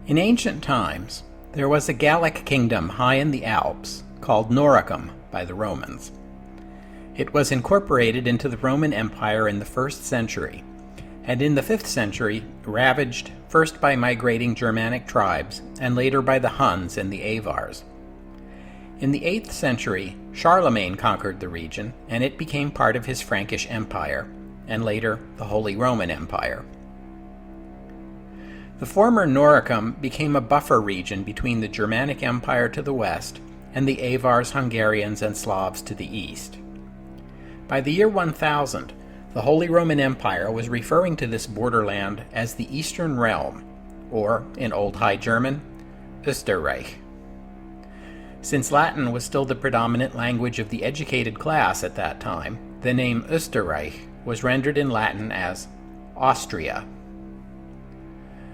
In ancient times, there was a Gallic kingdom high in the Alps called Noricum by the Romans. It was incorporated into the Roman Empire in the 1st century, and in the 5th century ravaged first by migrating Germanic tribes and later by the Huns and the Avars. In the 8th century, Charlemagne conquered the region, and it became part of his Frankish Empire, and later the Holy Roman Empire. The former Noricum became a buffer region between the Germanic Empire to the west and the Avars, Hungarians, and Slavs to the east. By the year 1000, the Holy Roman Empire was referring to this borderland as the Eastern Realm, or, in Old High German, Österreich. Since Latin was still the predominant language of the educated class at that time, the name Österreich was rendered in Latin as Austria.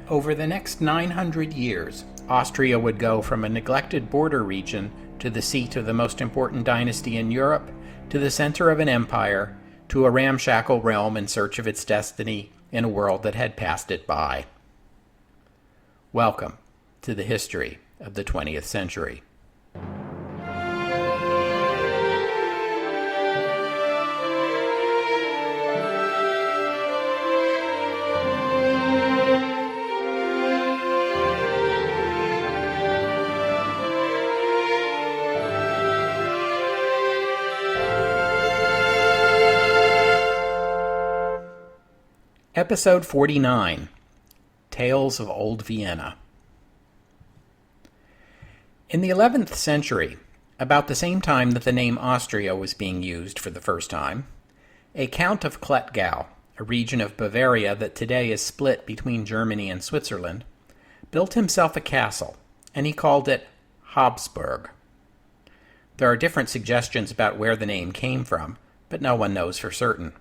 Over the next 900 years, Austria would go from a neglected border region to the seat of the most important dynasty in Europe, to the center of an empire, to a ramshackle realm in search of its destiny in a world that had passed it by. Welcome to the history of the 20th century. Episode 49, Tales of Old Vienna. In the 11th century, about the same time that the name Austria was being used for the first time, a Count of Klettgau, a region of Bavaria that today is split between Germany and Switzerland, built himself a castle, and he called it Habsburg. There are different suggestions about where the name came from, but no one knows for certain.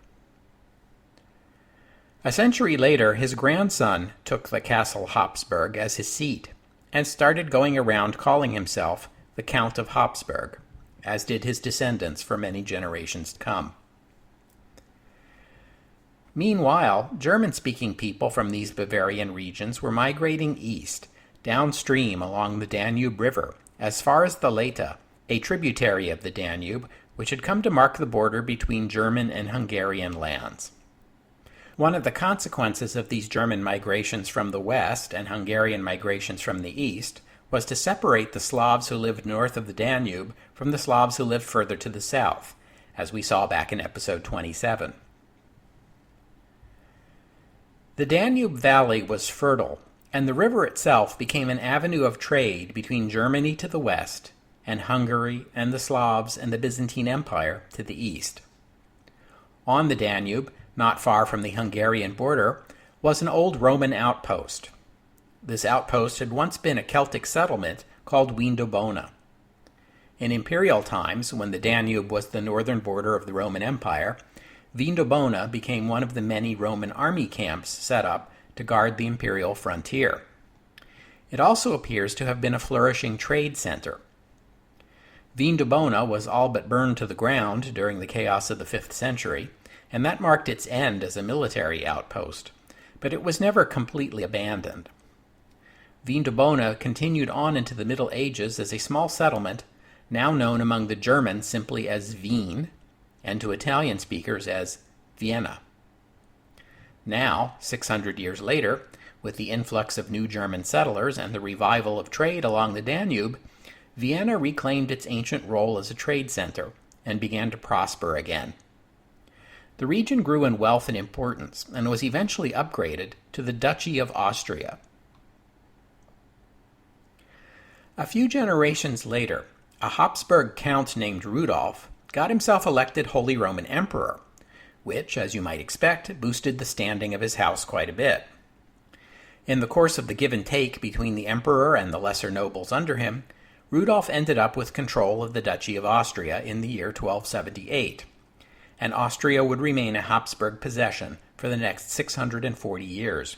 A century later, his grandson took the castle Habsburg as his seat and started going around calling himself the Count of Habsburg, as did his descendants for many generations to come. Meanwhile, German-speaking people from these Bavarian regions were migrating east, downstream along the Danube River, as far as the Leta, a tributary of the Danube, which had come to mark the border between German and Hungarian lands. One of the consequences of these German migrations from the west and Hungarian migrations from the east was to separate the Slavs who lived north of the Danube from the Slavs who lived further to the south, as we saw back in episode 27. The Danube Valley was fertile, and the river itself became an avenue of trade between Germany to the west and Hungary and the Slavs and the Byzantine Empire to the east. On the Danube, not far from the Hungarian border, was an old Roman outpost. This outpost had once been a Celtic settlement called Vindobona. In imperial times, when the Danube was the northern border of the Roman Empire, Vindobona became one of the many Roman army camps set up to guard the imperial frontier. It also appears to have been a flourishing trade center. Vindobona was all but burned to the ground during the chaos of the 5th century, and that marked its end as a military outpost, but it was never completely abandoned. Vindobona continued on into the Middle Ages as a small settlement, now known among the Germans simply as Wien, and to Italian speakers as Vienna. Now, 600 years later, with the influx of new German settlers and the revival of trade along the Danube, Vienna reclaimed its ancient role as a trade center and began to prosper again. The region grew in wealth and importance and was eventually upgraded to the Duchy of Austria. A few generations later, a Habsburg count named Rudolf got himself elected Holy Roman Emperor, which, as you might expect, boosted the standing of his house quite a bit. In the course of the give and take between the emperor and the lesser nobles under him, Rudolf ended up with control of the Duchy of Austria in the year 1278. And Austria would remain a Habsburg possession for the next 640 years.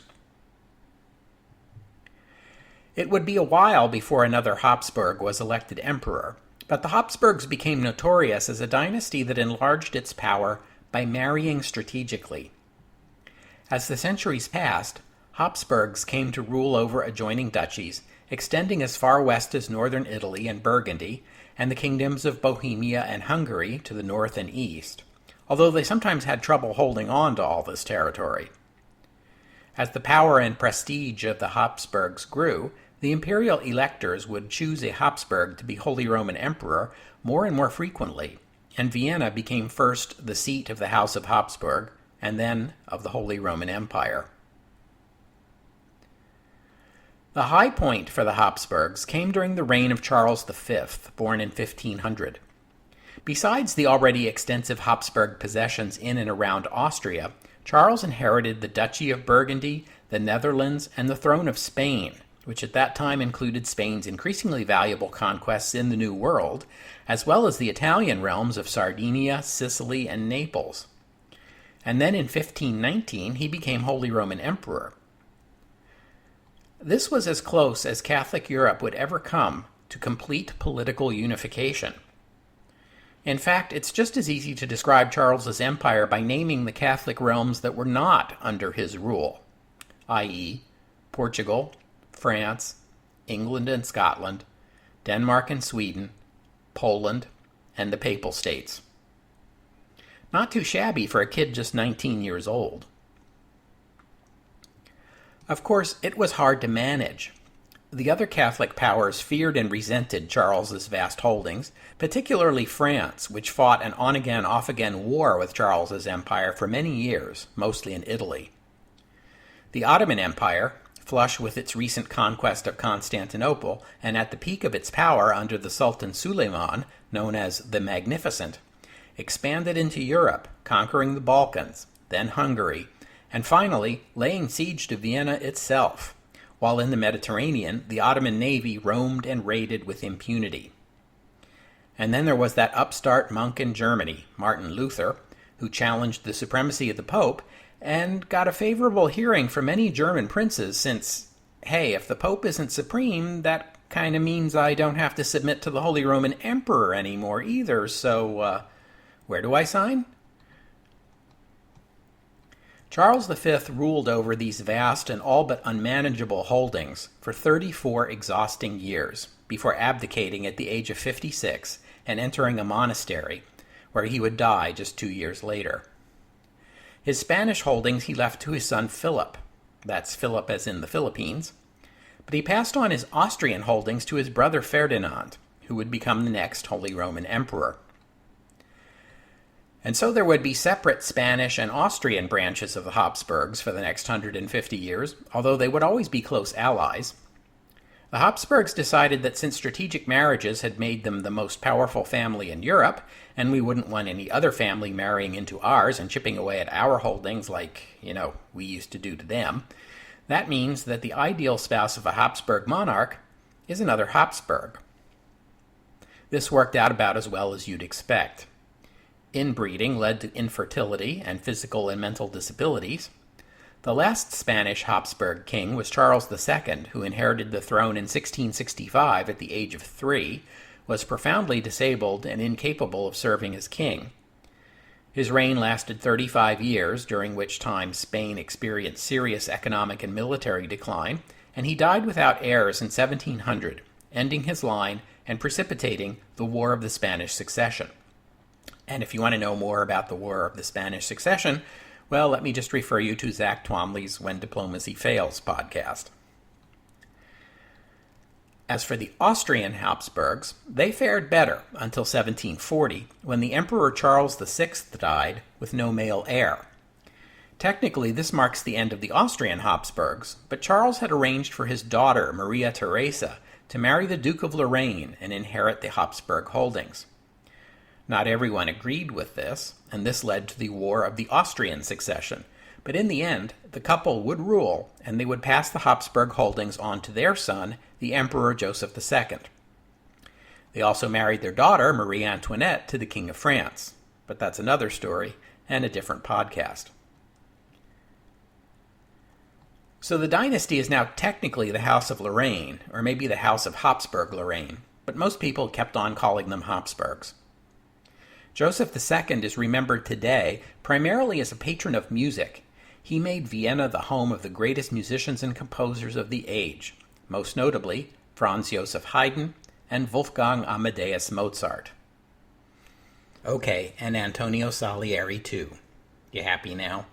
It would be a while before another Habsburg was elected emperor, but the Habsburgs became notorious as a dynasty that enlarged its power by marrying strategically. As the centuries passed, Habsburgs came to rule over adjoining duchies, extending as far west as northern Italy and Burgundy, and the kingdoms of Bohemia and Hungary to the north and east, although they sometimes had trouble holding on to all this territory. As the power and prestige of the Habsburgs grew, the imperial electors would choose a Habsburg to be Holy Roman Emperor more and more frequently, and Vienna became first the seat of the House of Habsburg, and then of the Holy Roman Empire. The high point for the Habsburgs came during the reign of Charles V, born in 1500. Besides the already extensive Habsburg possessions in and around Austria, Charles inherited the Duchy of Burgundy, the Netherlands, and the throne of Spain, which at that time included Spain's increasingly valuable conquests in the New World, as well as the Italian realms of Sardinia, Sicily, and Naples. And then in 1519 he became Holy Roman Emperor. This was as close as Catholic Europe would ever come to complete political unification. In fact, it's just as easy to describe Charles's empire by naming the Catholic realms that were not under his rule, i.e., Portugal, France, England and Scotland, Denmark and Sweden, Poland, and the Papal States. Not too shabby for a kid just 19 years old. Of course, it was hard to manage. The other Catholic powers feared and resented Charles's vast holdings, particularly France, which fought an on-again, off-again war with Charles's empire for many years, mostly in Italy. The Ottoman Empire, flush with its recent conquest of Constantinople, and at the peak of its power under the Sultan Suleiman, known as the Magnificent, expanded into Europe, conquering the Balkans, then Hungary, and finally laying siege to Vienna itself, while in the Mediterranean the Ottoman navy roamed and raided with impunity. And then there was that upstart monk in Germany, Martin Luther, who challenged the supremacy of the Pope and got a favorable hearing from many German princes since, hey, if the Pope isn't supreme, that kind of means I don't have to submit to the Holy Roman Emperor anymore either, so where do I sign? Charles V ruled over these vast and all but unmanageable holdings for 34 exhausting years before abdicating at the age of 56 and entering a monastery, where he would die just 2 years later. His Spanish holdings he left to his son Philip, that's Philip as in the Philippines, but he passed on his Austrian holdings to his brother Ferdinand, who would become the next Holy Roman Emperor. And so there would be separate Spanish and Austrian branches of the Habsburgs for the next 150 years, although they would always be close allies. The Habsburgs decided that since strategic marriages had made them the most powerful family in Europe, and we wouldn't want any other family marrying into ours and chipping away at our holdings like, we used to do to them, that means that the ideal spouse of a Habsburg monarch is another Habsburg. This worked out about as well as you'd expect. Inbreeding led to infertility and physical and mental disabilities. The last Spanish Habsburg king was Charles II, who inherited the throne in 1665 at the age of 3, was profoundly disabled and incapable of serving as king. His reign lasted 35 years, during which time Spain experienced serious economic and military decline, and he died without heirs in 1700, ending his line and precipitating the War of the Spanish Succession. And if you want to know more about the War of the Spanish Succession, well, let me just refer you to Zach Twomley's When Diplomacy Fails podcast. As for the Austrian Habsburgs, they fared better until 1740, when the Emperor Charles VI died with no male heir. Technically, this marks the end of the Austrian Habsburgs, but Charles had arranged for his daughter, Maria Theresa, to marry the Duke of Lorraine and inherit the Habsburg holdings. Not everyone agreed with this, and this led to the War of the Austrian Succession, but in the end, the couple would rule, and they would pass the Habsburg holdings on to their son, the Emperor Joseph II. They also married their daughter, Marie Antoinette, to the King of France, but that's another story and a different podcast. So the dynasty is now technically the House of Lorraine, or maybe the House of Habsburg-Lorraine, but most people kept on calling them Habsburgs. Joseph II is remembered today primarily as a patron of music. he made Vienna the home of the greatest musicians and composers of the age, most notably Franz Joseph Haydn and Wolfgang Amadeus Mozart. Okay, and Antonio Salieri too. You happy now?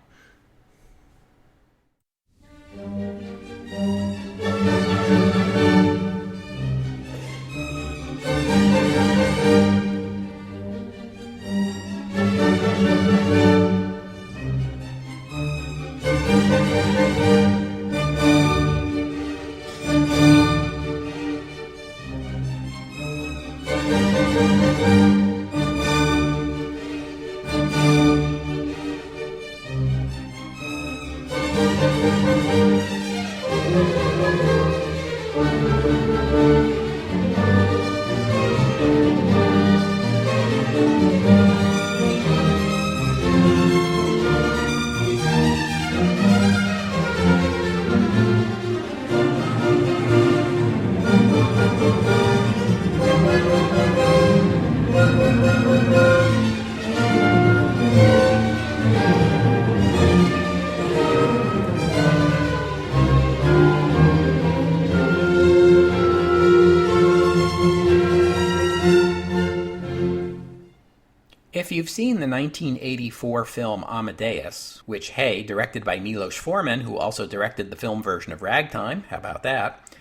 If you've seen the 1984 film Amadeus, which, hey, directed by Milos Forman, who also directed the film version of Ragtime, how about that,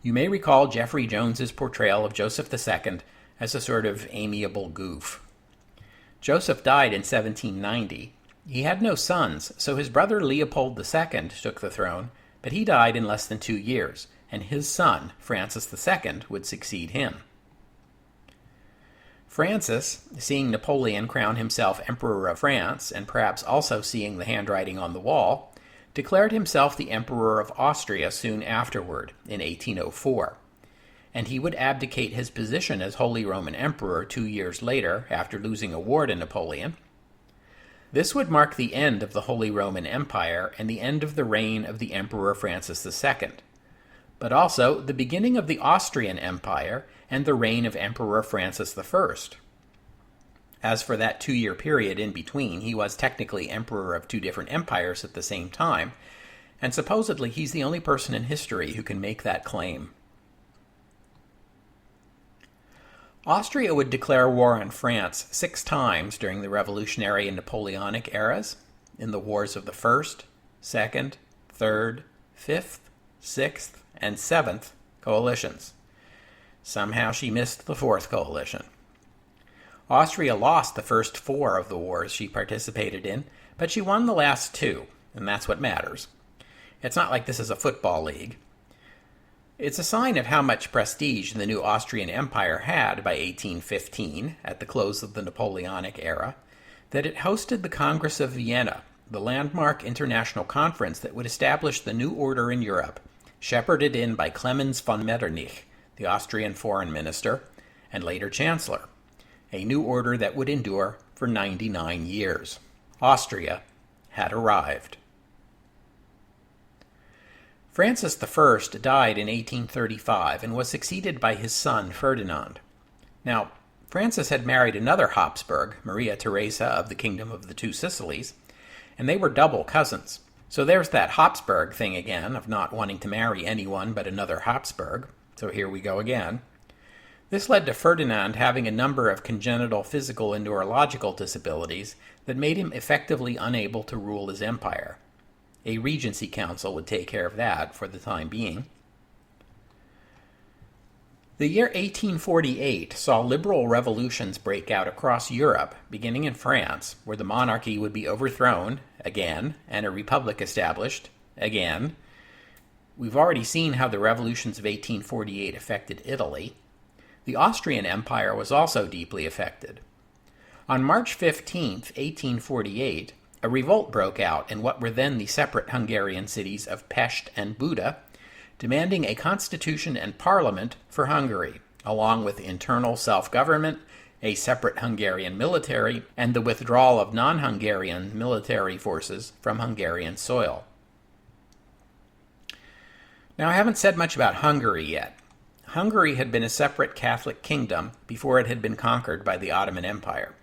you may recall Jeffrey Jones's portrayal of Joseph II as a sort of amiable goof. Joseph died in 1790. He had no sons, so his brother Leopold II took the throne, but he died in less than 2 years, and his son, Francis II, would succeed him. Francis, seeing Napoleon crown himself Emperor of France, and perhaps also seeing the handwriting on the wall, declared himself the Emperor of Austria soon afterward, in 1804, and he would abdicate his position as Holy Roman Emperor 2 years later after losing a war to Napoleon. This would mark the end of the Holy Roman Empire and the end of the reign of the Emperor Francis II, but also the beginning of the Austrian Empire and the reign of Emperor Francis I. As for that 2-year period in between, he was technically emperor of 2 different empires at the same time, and supposedly he's the only person in history who can make that claim. Austria would declare war on France 6 times during the Revolutionary and Napoleonic eras, in the wars of the First, Second, Third, Fifth, Sixth, and Seventh coalitions. Somehow she missed the 4th coalition. Austria lost the first 4 of the wars she participated in, but she won the last 2, and that's what matters. It's not like this is a football league. It's a sign of how much prestige the new Austrian Empire had by 1815, at the close of the Napoleonic era, that it hosted the Congress of Vienna, the landmark international conference that would establish the new order in Europe, shepherded in by Clemens von Metternich, the Austrian foreign minister, and later chancellor, a new order that would endure for 99 years. Austria had arrived. Francis I died in 1835 and was succeeded by his son Ferdinand. Now, Francis had married another Habsburg, Maria Theresa of the Kingdom of the Two Sicilies, and they were double cousins. So there's that Habsburg thing again, of not wanting to marry anyone but another Habsburg. So here we go again. This led to Ferdinand having a number of congenital physical and neurological disabilities that made him effectively unable to rule his empire. A regency council would take care of that for the time being. The year 1848 saw liberal revolutions break out across Europe, beginning in France, where the monarchy would be overthrown, again, and a republic established, again. We've already seen how the revolutions of 1848 affected Italy. The Austrian Empire was also deeply affected. On March 15, 1848, a revolt broke out in what were then the separate Hungarian cities of Pest and Buda, demanding a constitution and parliament for Hungary, along with internal self-government, a separate Hungarian military, and the withdrawal of non-Hungarian military forces from Hungarian soil. Now, I haven't said much about Hungary yet. Hungary had been a separate Catholic kingdom before it had been conquered by the Ottoman Empire.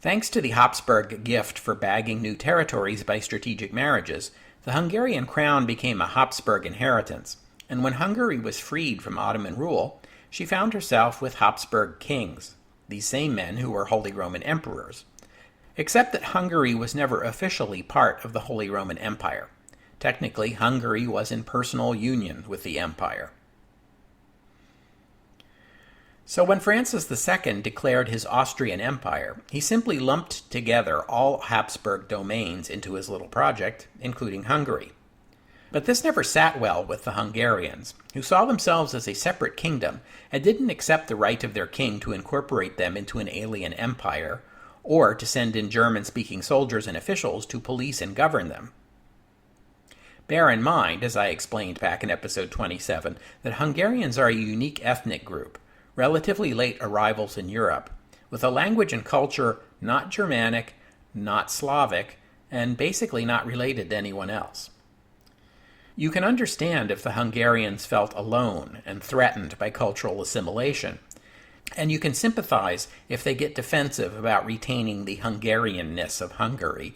Thanks to the Habsburg gift for bagging new territories by strategic marriages, the Hungarian crown became a Habsburg inheritance, and when Hungary was freed from Ottoman rule, she found herself with Habsburg kings, these same men who were Holy Roman emperors. Except that Hungary was never officially part of the Holy Roman Empire. Technically, Hungary was in personal union with the empire. So when Francis II declared his Austrian Empire, he simply lumped together all Habsburg domains into his little project, including Hungary. But this never sat well with the Hungarians, who saw themselves as a separate kingdom and didn't accept the right of their king to incorporate them into an alien empire, or to send in German-speaking soldiers and officials to police and govern them. Bear in mind, as I explained back in episode 27, that Hungarians are a unique ethnic group, relatively late arrivals in Europe, with a language and culture not Germanic, not Slavic, and basically not related to anyone else. You can understand if the Hungarians felt alone and threatened by cultural assimilation, and you can sympathize if they get defensive about retaining the Hungarianness of Hungary.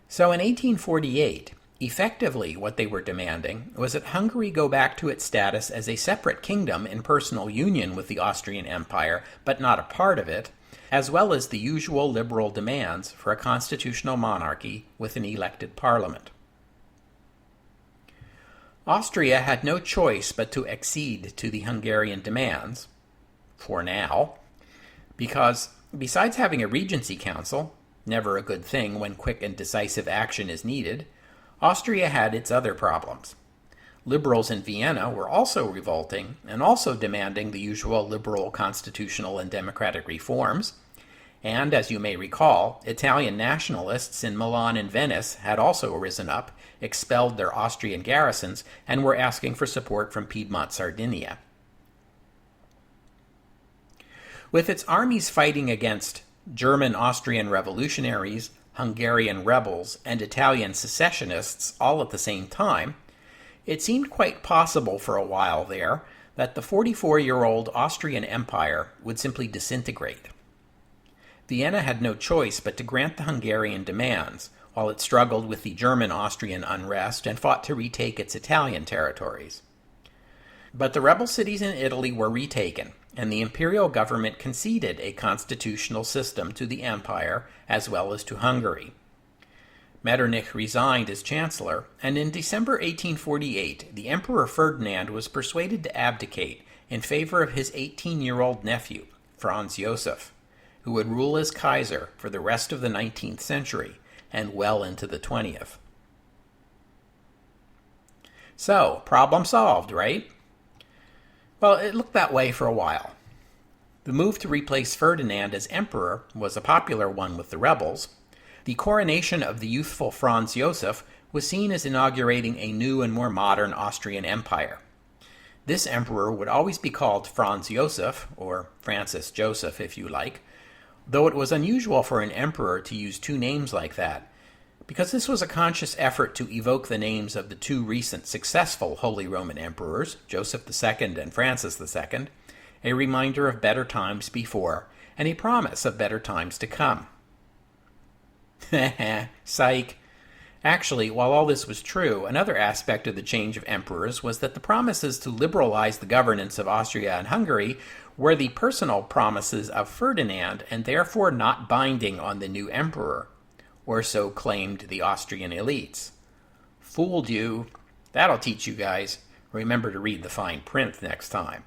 So in 1848, effectively, what they were demanding was that Hungary go back to its status as a separate kingdom in personal union with the Austrian Empire, but not a part of it, as well as the usual liberal demands for a constitutional monarchy with an elected parliament. Austria had no choice but to accede to the Hungarian demands, for now, because besides having a regency council, never a good thing when quick and decisive action is needed, Austria had its other problems. Liberals in Vienna were also revolting and also demanding the usual liberal constitutional and democratic reforms. And, as you may recall, Italian nationalists in Milan and Venice had also risen up, expelled their Austrian garrisons, and were asking for support from Piedmont Sardinia. With its armies fighting against German Austrian revolutionaries, Hungarian rebels, and Italian secessionists all at the same time, it seemed quite possible for a while there that the 44-year-old Austrian Empire would simply disintegrate. Vienna had no choice but to grant the Hungarian demands, while it struggled with the German-Austrian unrest and fought to retake its Italian territories. But the rebel cities in Italy were retaken, and the imperial government conceded a constitutional system to the empire as well as to Hungary. Metternich resigned as chancellor, and in December 1848 the Emperor Ferdinand was persuaded to abdicate in favor of his 18-year-old nephew, Franz Joseph, who would rule as Kaiser for the rest of the 19th century and well into the 20th. So, problem solved, right? Well, it looked that way for a while. The move to replace Ferdinand as emperor was a popular one with the rebels. The coronation of the youthful Franz Joseph was seen as inaugurating a new and more modern Austrian Empire. This emperor would always be called Franz Joseph, or Francis Joseph if you like, though it was unusual for an emperor to use two names like that, because this was a conscious effort to evoke the names of the two recent successful Holy Roman emperors, Joseph II and Francis II, a reminder of better times before, and a promise of better times to come. Psych. Actually, while all this was true, another aspect of the change of emperors was that the promises to liberalize the governance of Austria and Hungary were the personal promises of Ferdinand and therefore not binding on the new emperor, or so claimed the Austrian elites. Fooled you. That'll teach you guys. Remember to read the fine print next time.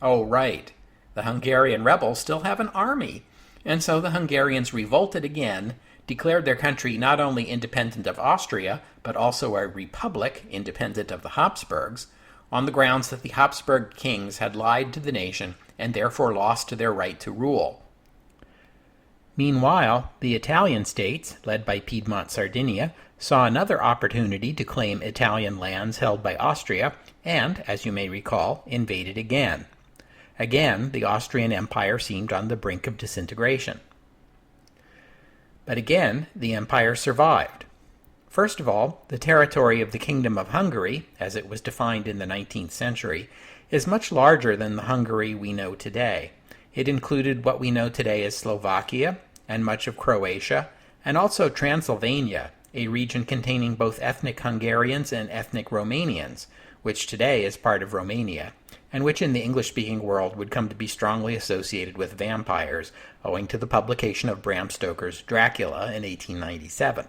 Oh, right. The Hungarian rebels still have an army, and so the Hungarians revolted again, declared their country not only independent of Austria, but also a republic independent of the Habsburgs, on the grounds that the Habsburg kings had lied to the nation and therefore lost their right to rule. Meanwhile, the Italian states, led by Piedmont Sardinia, saw another opportunity to claim Italian lands held by Austria and, as you may recall, invaded again. Again, the Austrian Empire seemed on the brink of disintegration. But again, the empire survived. First of all, the territory of the Kingdom of Hungary, as it was defined in the 19th century, is much larger than the Hungary we know today, It included what we know today as Slovakia and much of Croatia, and also Transylvania, a region containing both ethnic Hungarians and ethnic Romanians, which today is part of Romania, and which in the English-speaking world would come to be strongly associated with vampires, owing to the publication of Bram Stoker's Dracula in 1897.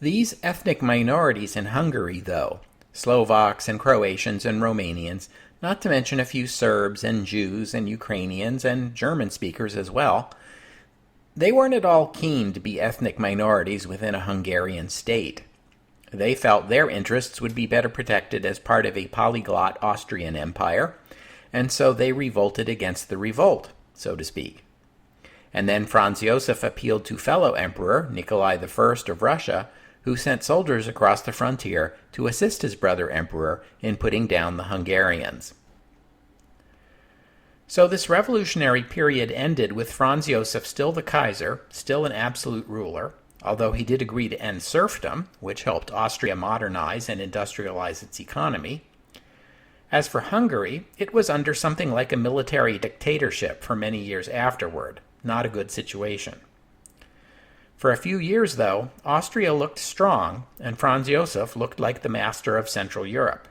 These ethnic minorities in Hungary, though, Slovaks and Croatians and Romanians, not to mention a few Serbs and Jews and Ukrainians and German speakers as well, they weren't at all keen to be ethnic minorities within a Hungarian state. They felt their interests would be better protected as part of a polyglot Austrian empire, and so they revolted against the revolt, so to speak. And then Franz Josef appealed to fellow emperor Nikolai I of Russia, who sent soldiers across the frontier to assist his brother emperor in putting down the Hungarians. So this revolutionary period ended with Franz Josef still the Kaiser, still an absolute ruler, although he did agree to end serfdom, which helped Austria modernize and industrialize its economy. As for Hungary, it was under something like a military dictatorship for many years afterward, not a good situation. For a few years, though, Austria looked strong, and Franz Josef looked like the master of Central Europe.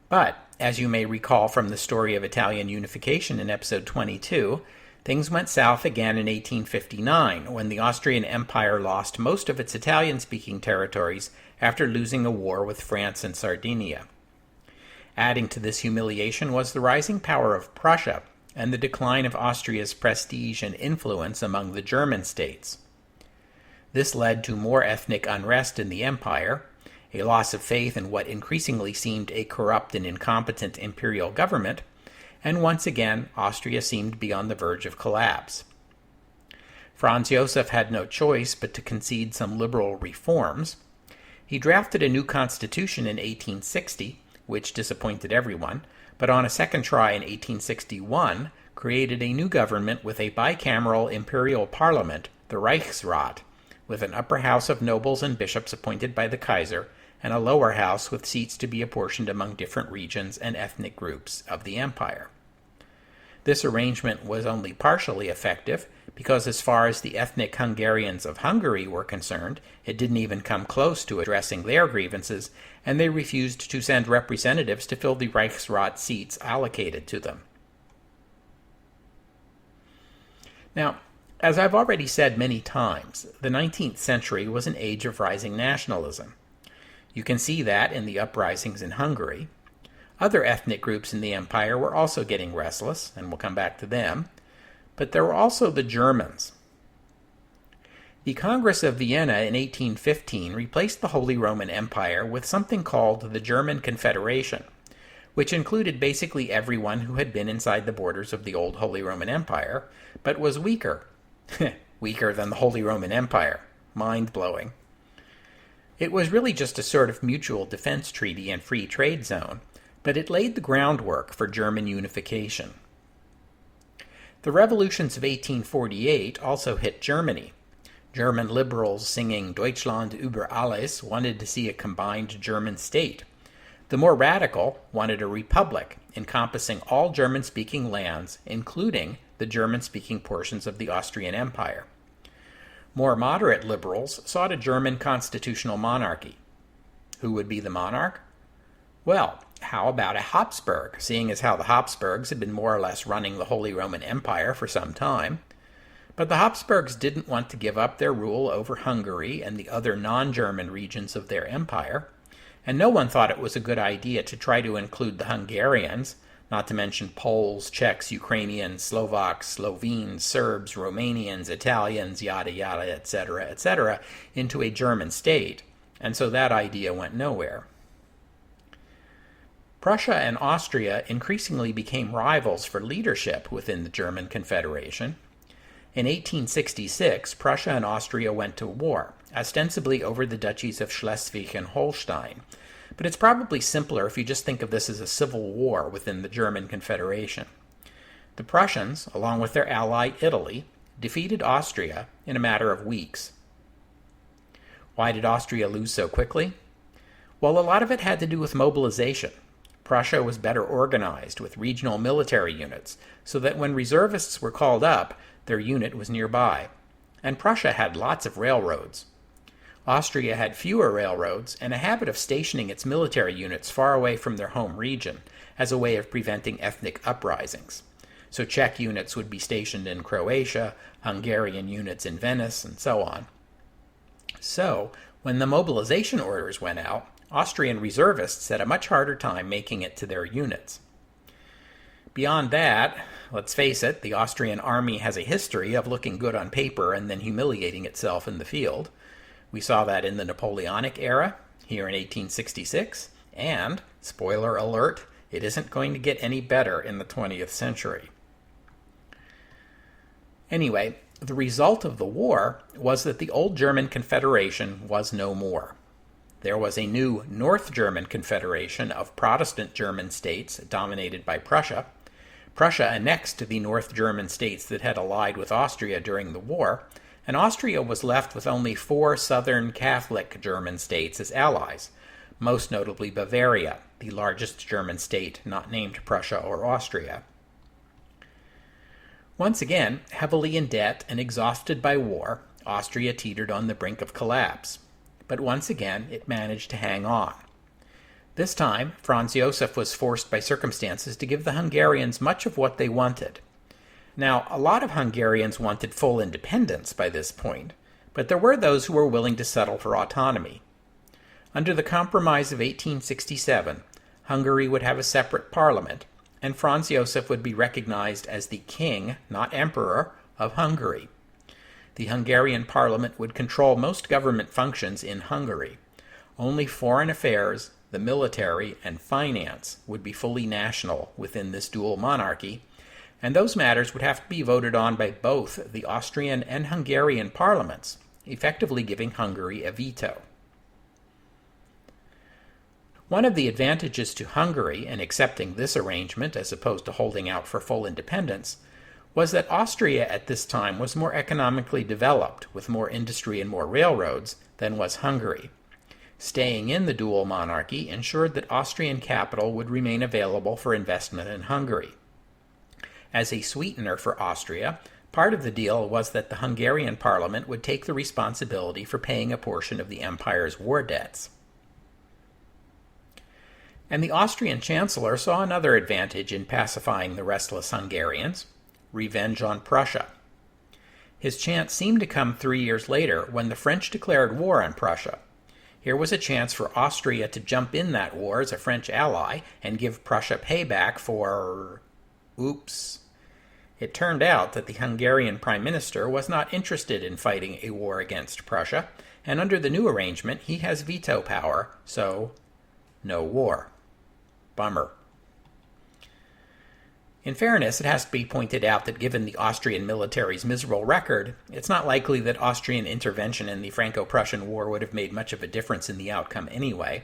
But, as you may recall from the story of Italian unification in episode 22, things went south again in 1859, when the Austrian Empire lost most of its Italian-speaking territories after losing a war with France and Sardinia. Adding to this humiliation was the rising power of Prussia and the decline of Austria's prestige and influence among the German states. This led to more ethnic unrest in the empire, a loss of faith in what increasingly seemed a corrupt and incompetent imperial government, and once again Austria seemed to be on the verge of collapse. Franz Josef had no choice but to concede some liberal reforms. He drafted a new constitution in 1860, which disappointed everyone, but on a second try in 1861 created a new government with a bicameral imperial parliament, the Reichsrat, with an upper house of nobles and bishops appointed by the Kaiser, and a lower house with seats to be apportioned among different regions and ethnic groups of the empire. This arrangement was only partially effective because as far as the ethnic Hungarians of Hungary were concerned, it didn't even come close to addressing their grievances, and they refused to send representatives to fill the Reichsrat seats allocated to them. Now, as I've already said many times, the 19th century was an age of rising nationalism. You can see that in the uprisings in Hungary. Other ethnic groups in the empire were also getting restless, and we'll come back to them, but there were also the Germans. The Congress of Vienna in 1815 replaced the Holy Roman Empire with something called the German Confederation, which included basically everyone who had been inside the borders of the old Holy Roman Empire, but was weaker. Weaker than the Holy Roman Empire. Mind-blowing. It was really just a sort of mutual defense treaty and free trade zone, but it laid the groundwork for German unification. The revolutions of 1848 also hit Germany. German liberals singing Deutschland über alles wanted to see a combined German state. The more radical wanted a republic encompassing all German-speaking lands, including the German-speaking portions of the Austrian Empire. More moderate liberals sought a German constitutional monarchy. Who would be the monarch? Well, how about a Habsburg, seeing as how the Habsburgs had been more or less running the Holy Roman Empire for some time? But the Habsburgs didn't want to give up their rule over Hungary and the other non-German regions of their empire, and no one thought it was a good idea to try to include the Hungarians, not to mention Poles, Czechs, Ukrainians, Slovaks, Slovenes, Serbs, Romanians, Italians, yada yada, etc., into a German state, and so that idea went nowhere. Prussia and Austria increasingly became rivals for leadership within the German Confederation. In 1866, Prussia and Austria went to war, ostensibly over the duchies of Schleswig and Holstein, but it's probably simpler if you just think of this as a civil war within the German Confederation. The Prussians, along with their ally Italy, defeated Austria in a matter of weeks. Why did Austria lose so quickly? Well, a lot of it had to do with mobilization. Prussia was better organized with regional military units, so that when reservists were called up, their unit was nearby. And Prussia had lots of railroads. Austria had fewer railroads and a habit of stationing its military units far away from their home region as a way of preventing ethnic uprisings. So Czech units would be stationed in Croatia, Hungarian units in Venice, and so on. So, when the mobilization orders went out, Austrian reservists had a much harder time making it to their units. Beyond that, let's face it, the Austrian army has a history of looking good on paper and then humiliating itself in the field. We saw that in the Napoleonic era, here in 1866, and, spoiler alert, it isn't going to get any better in the 20th century. Anyway, the result of the war was that the old German Confederation was no more. There was a new North German Confederation of Protestant German states dominated by Prussia. Prussia annexed the North German states that had allied with Austria during the war, and Austria was left with only 4 southern Catholic German states as allies, most notably Bavaria, the largest German state not named Prussia or Austria. Once again, heavily in debt and exhausted by war, Austria teetered on the brink of collapse. But once again, it managed to hang on. This time, Franz Josef was forced by circumstances to give the Hungarians much of what they wanted. Now, a lot of Hungarians wanted full independence by this point, but there were those who were willing to settle for autonomy. Under the Compromise of 1867, Hungary would have a separate parliament, and Franz Josef would be recognized as the king, not emperor, of Hungary. The Hungarian parliament would control most government functions in Hungary. Only foreign affairs, the military, and finance would be fully national within this dual monarchy, and those matters would have to be voted on by both the Austrian and Hungarian parliaments, effectively giving Hungary a veto. One of the advantages to Hungary in accepting this arrangement as opposed to holding out for full independence was that Austria at this time was more economically developed, with more industry and more railroads, than was Hungary. Staying in the dual monarchy ensured that Austrian capital would remain available for investment in Hungary. As a sweetener for Austria, part of the deal was that the Hungarian parliament would take the responsibility for paying a portion of the empire's war debts. And the Austrian chancellor saw another advantage in pacifying the restless Hungarians: revenge on Prussia. His chance seemed to come 3 years later when the French declared war on Prussia. Here was a chance for Austria to jump in that war as a French ally and give Prussia payback for... oops. It turned out that the Hungarian Prime Minister was not interested in fighting a war against Prussia, and under the new arrangement he has veto power, so no war. Bummer. In fairness, it has to be pointed out that given the Austrian military's miserable record, it's not likely that Austrian intervention in the Franco-Prussian War would have made much of a difference in the outcome anyway,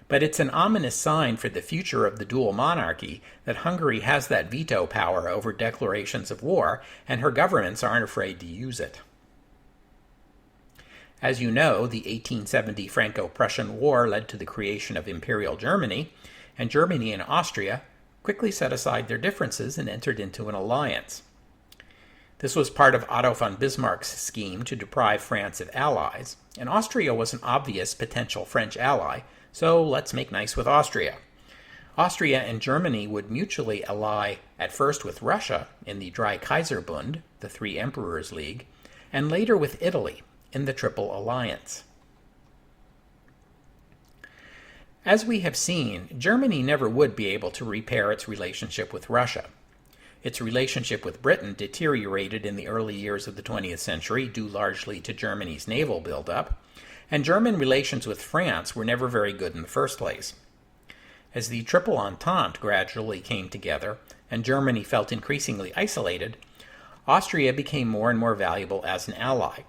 but it's an ominous sign for the future of the dual monarchy that Hungary has that veto power over declarations of war, and her governments aren't afraid to use it. As you know, the 1870 Franco-Prussian War led to the creation of Imperial Germany, and Germany and Austria quickly set aside their differences and entered into an alliance. This was part of Otto von Bismarck's scheme to deprive France of allies, and Austria was an obvious potential French ally, so let's make nice with Austria. Austria and Germany would mutually ally at first with Russia in the Dreikaiserbund, the Three Emperors League, and later with Italy in the Triple Alliance. As we have seen, Germany never would be able to repair its relationship with Russia. Its relationship with Britain deteriorated in the early years of the 20th century, due largely to Germany's naval buildup, and German relations with France were never very good in the first place. As the Triple Entente gradually came together and Germany felt increasingly isolated, Austria became more and more valuable as an ally,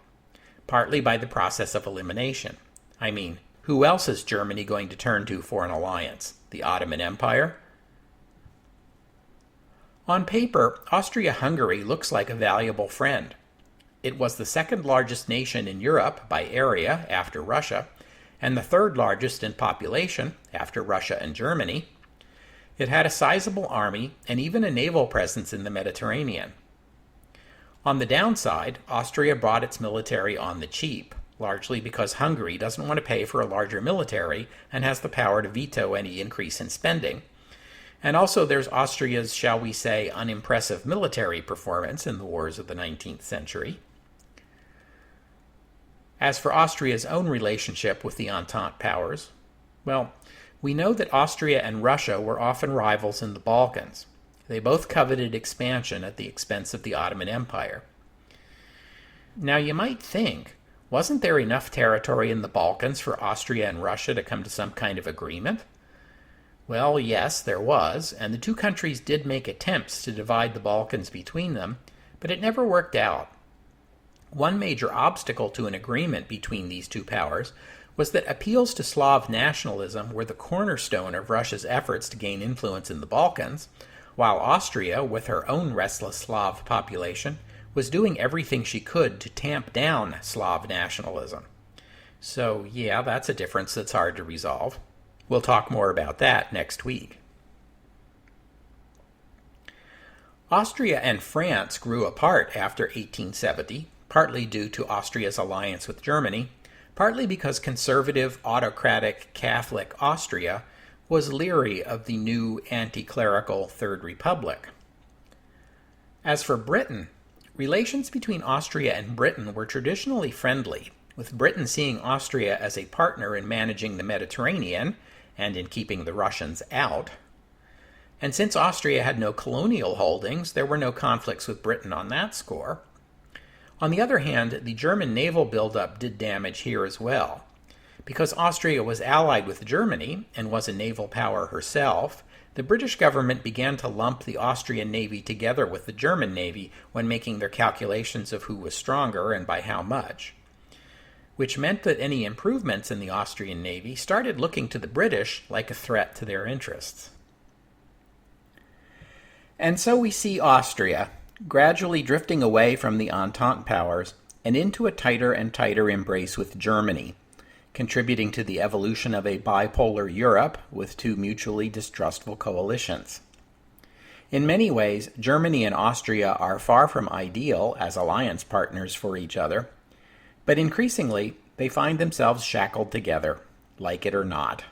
partly by the process of elimination. I mean, who else is Germany going to turn to for an alliance? The Ottoman Empire? On paper, Austria-Hungary looks like a valuable friend. It was the second largest nation in Europe by area after Russia, and the third largest in population after Russia and Germany. It had a sizable army and even a naval presence in the Mediterranean. On the downside, Austria bought its military on the cheap, largely because Hungary doesn't want to pay for a larger military and has the power to veto any increase in spending. And also there's Austria's, shall we say, unimpressive military performance in the wars of the 19th century. As for Austria's own relationship with the Entente powers, well, we know that Austria and Russia were often rivals in the Balkans. They both coveted expansion at the expense of the Ottoman Empire. Now you might think, wasn't there enough territory in the Balkans for Austria and Russia to come to some kind of agreement? Well, yes, there was, and the two countries did make attempts to divide the Balkans between them, but it never worked out. One major obstacle to an agreement between these two powers was that appeals to Slav nationalism were the cornerstone of Russia's efforts to gain influence in the Balkans, while Austria, with her own restless Slav population, was doing everything she could to tamp down Slav nationalism. So, yeah, that's a difference that's hard to resolve. We'll talk more about that next week. Austria and France grew apart after 1870, partly due to Austria's alliance with Germany, partly because conservative, autocratic, Catholic Austria was leery of the new anti-clerical Third Republic. As for Britain, relations between Austria and Britain were traditionally friendly, with Britain seeing Austria as a partner in managing the Mediterranean and in keeping the Russians out. And since Austria had no colonial holdings, there were no conflicts with Britain on that score. On the other hand, the German naval buildup did damage here as well. Because Austria was allied with Germany and was a naval power herself, the British government began to lump the Austrian navy together with the German navy when making their calculations of who was stronger and by how much, which meant that any improvements in the Austrian navy started looking to the British like a threat to their interests. And so we see Austria gradually drifting away from the Entente powers and into a tighter and tighter embrace with Germany, contributing to the evolution of a bipolar Europe with two mutually distrustful coalitions. In many ways, Germany and Austria are far from ideal as alliance partners for each other, but increasingly they find themselves shackled together, like it or not.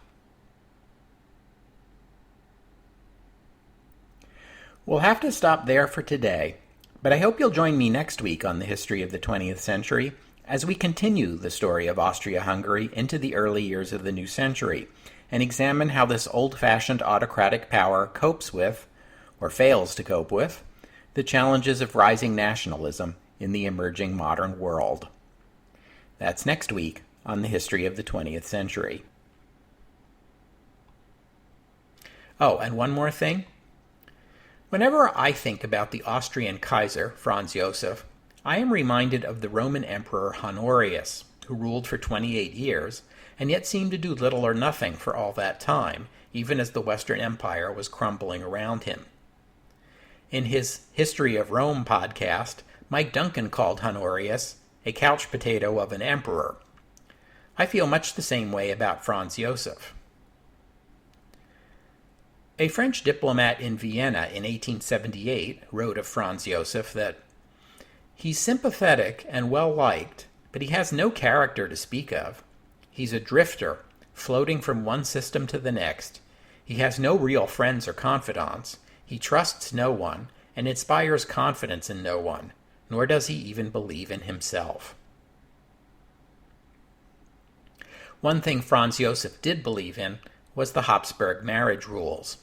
We'll have to stop there for today, but I hope you'll join me next week on the history of the 20th century as we continue the story of Austria-Hungary into the early years of the new century and examine how this old-fashioned autocratic power copes with, or fails to cope with, the challenges of rising nationalism in the emerging modern world. That's next week on the history of the 20th century. Oh, and one more thing. Whenever I think about the Austrian Kaiser, Franz Joseph, I am reminded of the Roman Emperor Honorius, who ruled for 28 years, and yet seemed to do little or nothing for all that time, even as the Western Empire was crumbling around him. In his History of Rome podcast, Mike Duncan called Honorius a couch potato of an emperor. I feel much the same way about Franz Joseph. A French diplomat in Vienna in 1878 wrote of Franz Joseph that he's sympathetic and well-liked, but he has no character to speak of. He's a drifter, floating from one system to the next. He has no real friends or confidants, he trusts no one, and inspires confidence in no one, nor does he even believe in himself. One thing Franz Josef did believe in was the Habsburg marriage rules.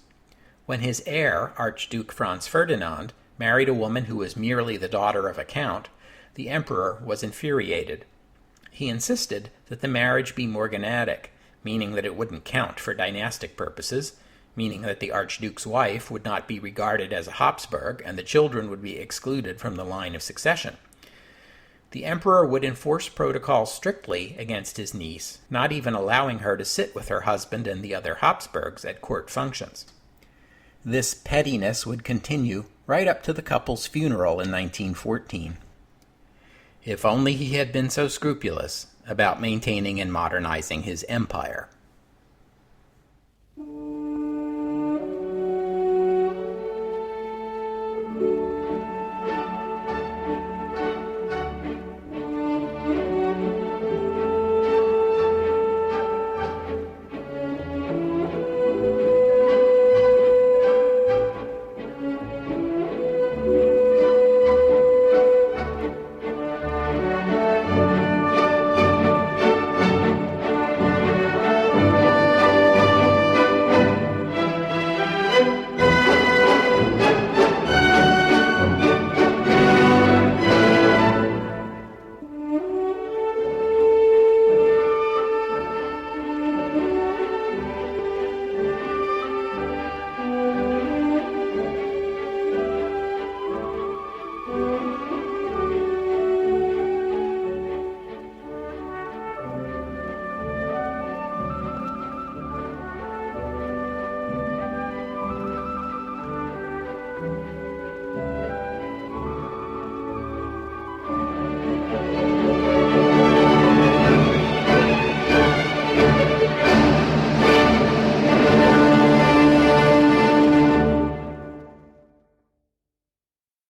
When his heir, Archduke Franz Ferdinand, married a woman who was merely the daughter of a count, the emperor was infuriated. He insisted that the marriage be morganatic, meaning that it wouldn't count for dynastic purposes, meaning that the Archduke's wife would not be regarded as a Habsburg and the children would be excluded from the line of succession. The emperor would enforce protocol strictly against his niece, not even allowing her to sit with her husband and the other Habsburgs at court functions. This pettiness would continue right up to the couple's funeral in 1914. If only he had been so scrupulous about maintaining and modernizing his empire.